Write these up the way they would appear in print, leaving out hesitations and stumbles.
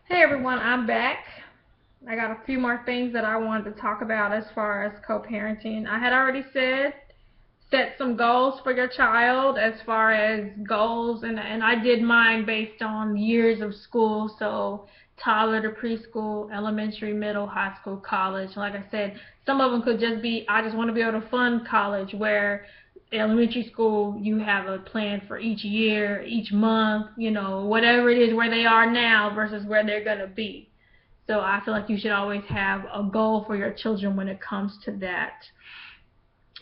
Hey everyone, I'm back. I got a few more things that I wanted to talk about as far as co-parenting. I had already said set some goals for your child as far as goals, and I did mine based on years of school, so toddler to preschool, elementary, middle, high school, college. Like I said, some of them could just be I just want to be able to fund college, where elementary school you have a plan for each year, each month, whatever it is where they are now versus where they're going to be. So I feel like you should always have a goal for your children when it comes to that.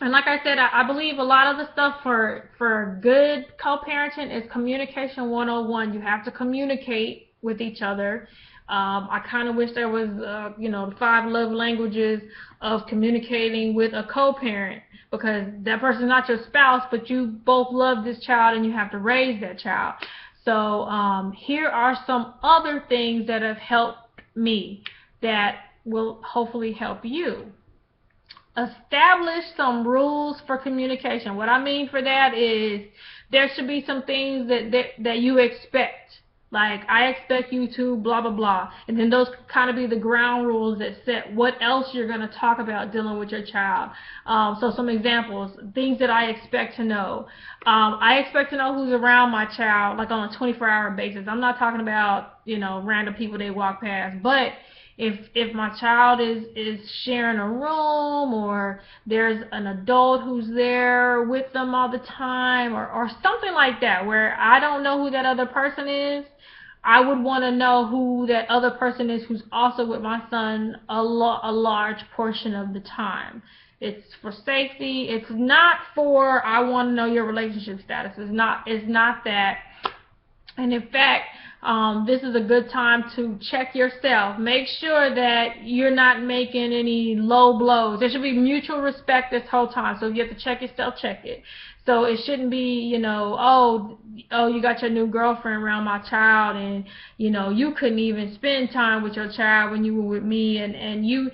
And like I said, I believe a lot of the stuff for good co-parenting is communication 101. You have to communicate with each other. I kind of wish there was, the 5 love languages of communicating with a co-parent, because that person's not your spouse, but you both love this child and you have to raise that child. So here are some other things that have helped me that will hopefully help you. Establish some rules for communication. What I mean for that is there should be some things that you expect. Like, I expect you to blah blah blah, and then those kind of be the ground rules that set what else you're going to talk about dealing with your child. So some examples, things that I expect to know. I expect to know who's around my child, like on a 24-hour basis. I'm not talking about random people they walk past, but if my child is sharing a room, or there's an adult who's there with them all the time, or something like that, where I don't know who that other person is, I would want to know who that other person is who's also with my son a large portion of the time. It's for safety. It's not for I want to know your relationship status. It's not that. And in fact, this is a good time to check yourself. Make sure that you're not making any low blows. There should be mutual respect this whole time. So if you have to check yourself, check it. So it shouldn't be, oh, you got your new girlfriend around my child, and you couldn't even spend time with your child when you were with me, and you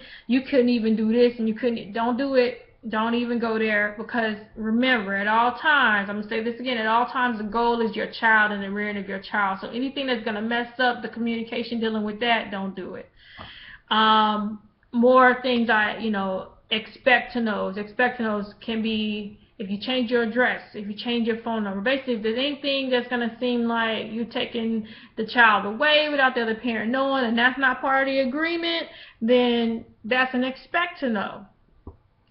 couldn't even do this, and you couldn't. Don't do it. Don't even go there, because remember, at all times, I'm going to say this again, at all times the goal is your child and the rearing of your child. So anything that's going to mess up the communication dealing with that, don't do it. More things expect to knows. Expect to knows can be if you change your address, if you change your phone number. Basically, if there's anything that's going to seem like you're taking the child away without the other parent knowing, and that's not part of the agreement, then that's an expect to know.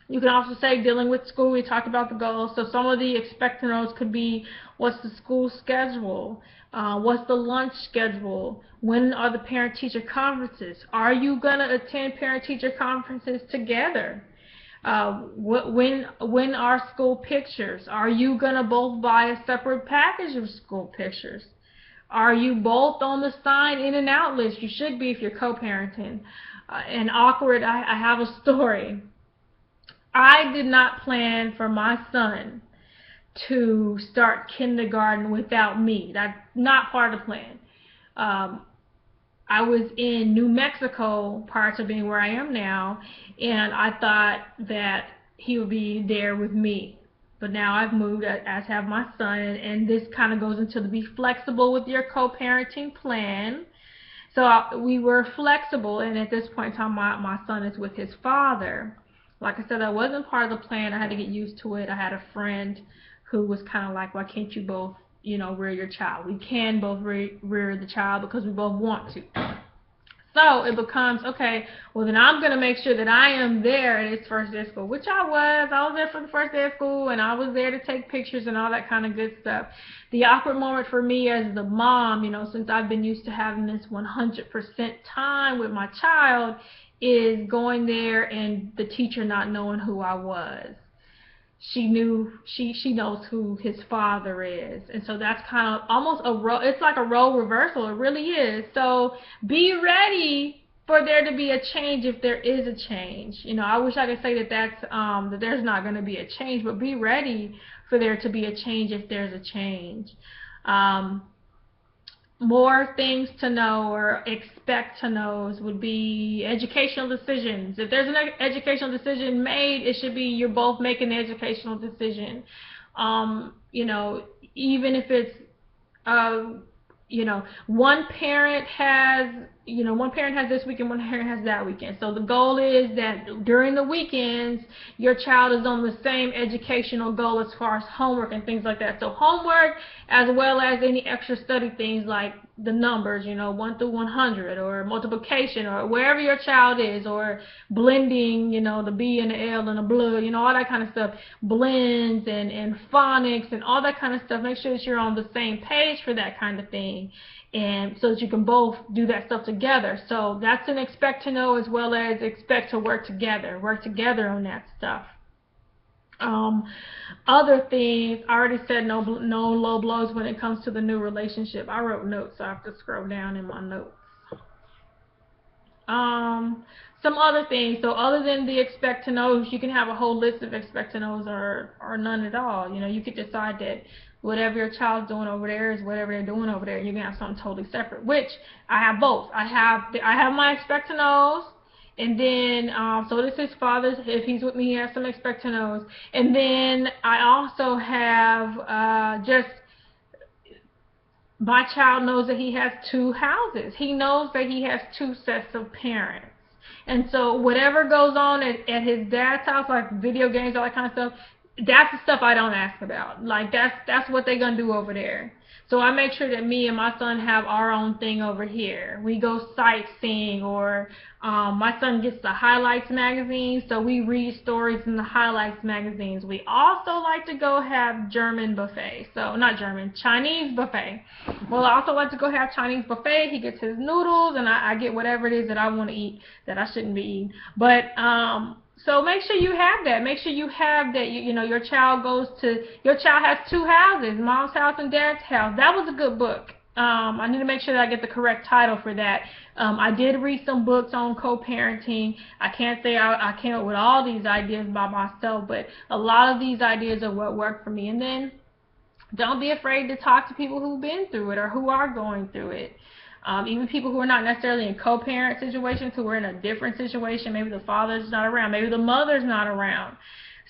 You can also say dealing with school. We talked about the goals. So some of the expect to knows could be, what's the school schedule? What's the lunch schedule? When are the parent-teacher conferences? Are you going to attend parent-teacher conferences together? When are school pictures? Are you going to both buy a separate package of school pictures? Are you both on the sign in and out list? You should be if you're co-parenting. And awkward, I have a story. I did not plan for my son to start kindergarten without me. That's not part of the plan. I was in New Mexico prior to being where I am now, and I thought that he would be there with me. But now I've moved, as have my son, and this kind of goes into the be flexible with your co-parenting plan. So we were flexible, and at this point in time, my son is with his father. Like I said, that wasn't part of the plan. I had to get used to it. I had a friend who was kind of like, why can't you both, rear your child? We can both rear the child because we both want to. So it becomes, okay, well then I'm going to make sure that I am there at his first day of school, which I was. I was there for the first day of school, and I was there to take pictures and all that kind of good stuff. The awkward moment for me as the mom, since I've been used to having this 100% time with my child, is going there and the teacher not knowing who I was. She knows who his father is, and so that's kind of almost a role. It's like a role reversal. It really is. So be ready for there to be a change if there is a change. I wish I could say that there's not going to be a change, but be ready for there to be a change if there's a change. More things to know or expect to knows would be educational decisions. If there's an educational decision made, it should be you're both making the educational decision. Even if it's one parent has, one parent has this weekend, one parent has that weekend. So the goal is that during the weekends, your child is on the same educational goal as far as homework and things like that. So homework, as well as any extra study things like the numbers, 1 through 100, or multiplication, or wherever your child is, or blending, the B and the L and the blue, all that kind of stuff, blends and phonics and all that kind of stuff. Make sure that you're on the same page for that kind of thing, and so that you can both do that stuff together. So that's an expect to know, as well as expect to work together on that stuff. Other things, I already said no low blows when it comes to the new relationship. I wrote notes, so I have to scroll down in my notes. Some other things. So other than the expect to knows, you can have a whole list of expect to knows, or none at all. You could decide that whatever your child's doing over there is whatever they're doing over there. You can have something totally separate. Which I have both. I have my expect to knows, and then so this is father's. If he's with me, he has some expect to knows, and then I also have just. My child knows that he has 2 houses. He knows that he has 2 sets of parents. And so whatever goes on at his dad's house, like video games, all that kind of stuff, that's the stuff I don't ask about. Like that's what they're gonna do over there. So I make sure that me and my son have our own thing over here. We go sightseeing, or my son gets the Highlights magazine, so we read stories in the Highlights magazines. We also like to go have German buffet. So not German, Chinese buffet. Well, I also like to go have Chinese buffet. He gets his noodles, and I get whatever it is that I want to eat that I shouldn't be eating. But so make sure you have that. Make sure you have that. Your child has 2 houses, mom's house and dad's house. That was a good book. I need to make sure that I get the correct title for that. I did read some books on co-parenting. I can't say I came up with all these ideas by myself, but a lot of these ideas are what worked for me. And then don't be afraid to talk to people who've been through it or who are going through it. Even people who are not necessarily in co-parent situations, who are in a different situation. Maybe the father's not around, maybe the mother's not around.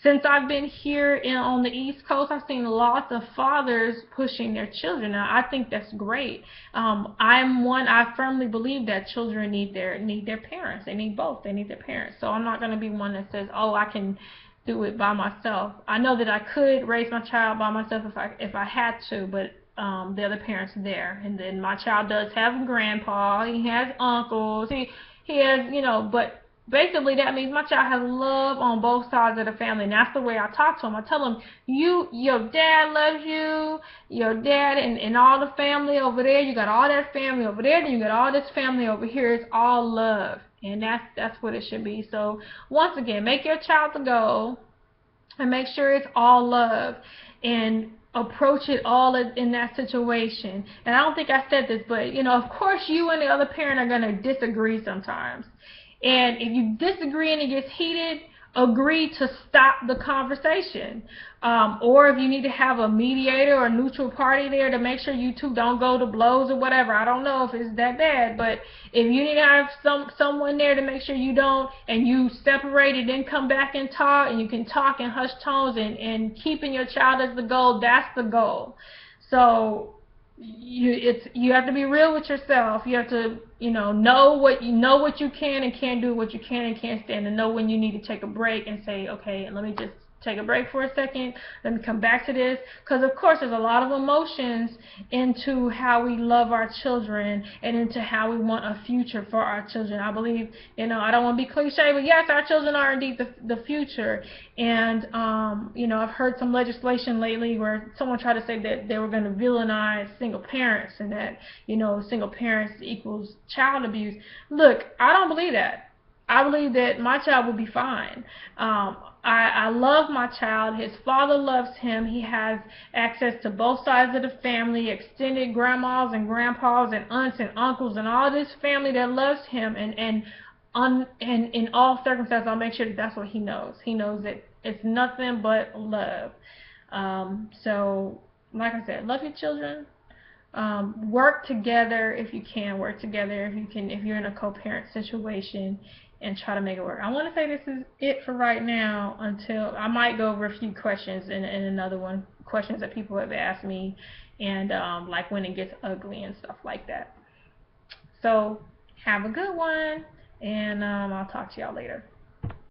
Since I've been here on the East Coast, I've seen lots of fathers pushing their children. Now, I think that's great. I firmly believe that children need their parents. They need both. They need their parents. So I'm not going to be one that says, oh, I can do it by myself. I know that I could raise my child by myself if I had to, but the other parent's there. And then my child does have a grandpa, he has uncles, he has, but basically that means my child has love on both sides of the family. And that's the way I talk to him. I tell him, your dad loves you, your dad and all the family over there, you got all that family over there, then you got all this family over here. It's all love. And that's what it should be. So once again, make your child the goal and make sure it's all love, and approach it all in that situation. And I don't think I said this, but of course you and the other parent are going to disagree sometimes. And if you disagree and it gets heated, agree to stop the conversation. Or if you need to have a mediator or a neutral party there to make sure you two don't go to blows or whatever. I don't know if it's that bad, but if you need to have someone there to make sure you don't, and you separate it, then come back and talk, and you can talk in hushed tones, and keeping your child as the goal, that's the goal. So you have to be real with yourself. You have to know what you can and can't do, what you can and can't stand, and know when you need to take a break and say, okay, let me just take a break for a second, let me come back to this. Because of course there's a lot of emotions into how we love our children and into how we want a future for our children. I believe, I don't want to be cliche, but yes, our children are indeed the future. And I've heard some legislation lately where someone tried to say that they were going to villainize single parents, and that single parents equals child abuse. Look, I don't believe that. I believe that my child will be fine. I love my child. His father loves him. He has access to both sides of the family, extended grandmas and grandpas and aunts and uncles and all this family that loves him. And in all circumstances, I'll make sure that that's what he knows. He knows that it's nothing but love. So, like I said, love your children. Work together if you can. Work together if you're in a co-parent situation, and try to make it work. I want to say this is it for right now, until I might go over a few questions in another one, questions that people have asked me, and like when it gets ugly and stuff like that. So have a good one, and I'll talk to y'all later.